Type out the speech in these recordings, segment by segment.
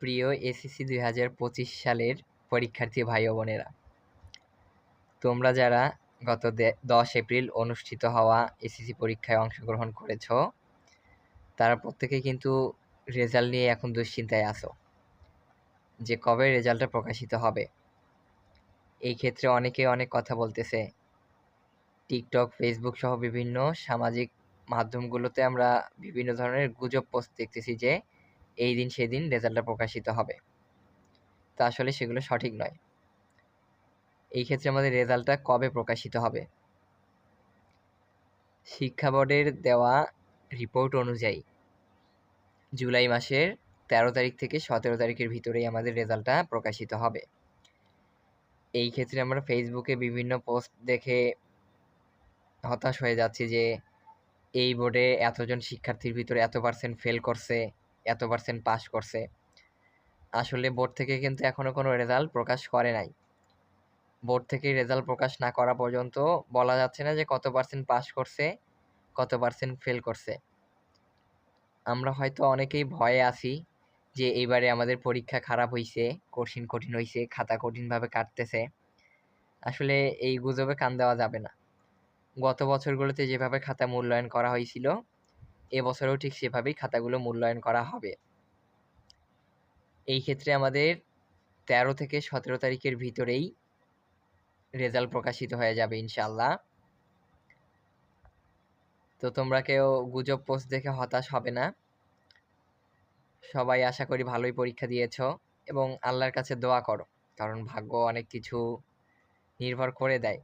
প্রিয় এসএসসি 2025 সালের পরীক্ষার্থী ভাই ও বোনেরা, তোমরা যারা গত 10 এপ্রিল অনুষ্ঠিত হওয়া এসএসসি পরীক্ষায় অংশগ্রহণ করেছো, তারা প্রত্যেকেই কিন্তু রেজাল্ট নিয়ে এখন দুশ্চিন্তায় আছো যে কবে রেজাল্টটা প্রকাশিত হবে। এই ক্ষেত্রে অনেকে অনেক কথা বলতেছে। টিকটক, ফেসবুক সহ বিভিন্ন সামাজিক মাধ্যমগুলোতে আমরা বিভিন্ন ধরনের গুজব পোস্ট দেখতেছি যে এই দিন সেদিন রেজাল্টটা প্রকাশিত হবে। তা আসলে সেগুলো সঠিক নয়। এই ক্ষেত্রে আমাদের রেজাল্টটা কবে প্রকাশিত হবে? শিক্ষা বোর্ডের দেওয়া রিপোর্ট অনুযায়ী জুলাই মাসের 13 তারিখ থেকে 17 তারিখের ভিতরেই আমাদের রেজাল্টটা প্রকাশিত হবে। এই ক্ষেত্রে আমরা ফেসবুকে বিভিন্ন পোস্ট দেখে হতাশ হয়ে যাচ্ছি যে এই বোর্ডে এতজন শিক্ষার্থীর ভিতরে এত পার্সেন্ট ফেল করছে, এত পার্সেন্ট পাস করছে। আসলে বোর্ড থেকে কিন্তু এখনো কোনো রেজাল্ট প্রকাশ করে নাই। বোর্ড থেকে রেজাল্ট প্রকাশ না করা পর্যন্ত বলা যাচ্ছে না যে কত পার্সেন্ট পাস করছে, কত পার্সেন্ট ফেল করছে। আমরা হয়তো অনেকেই ভয়ে আছি যে এইবারে আমাদের পরীক্ষা খারাপ হইছে, কঠিন হইছে, খাতা কঠিনভাবে কাটতেছে। আসলে এই গুজবে কান দেওয়া যাবে না। গত বছরগুলোতে যেভাবে খাতা মূল্যায়ন করা হয়েছিল, এবছরেও ঠিক সেভাবেই খাতাগুলো মূল্যায়ন করা হবে। এই ক্ষেত্রে আমাদের 13 থেকে 17 তারিখের ভিতরেই রেজাল্ট প্রকাশিত হয়ে যাবে ইনশাআল্লাহ। তো তোমরা কেউ গুজব পোস্ট দেখে হতাশ হবে না। সবাই আশা করি ভালোই পরীক্ষা দিয়েছো এবং আল্লাহর কাছে দোয়া করো, কারণ ভাগ্য অনেক কিছু নির্ভর করে দেয়।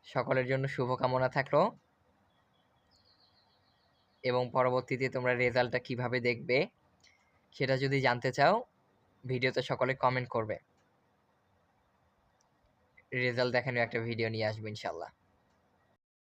সকলের জন্য শুভকামনা থাকলো এবং পরবর্তীতে তোমরা রেজাল্টটা কিভাবে দেখবে সেটা যদি জানতে চাও, ভিডিওতে সকলে কমেন্ট করবে। রেজাল্ট দেখানোর একটা ভিডিও নিয়ে আসবো ইনশাআল্লাহ।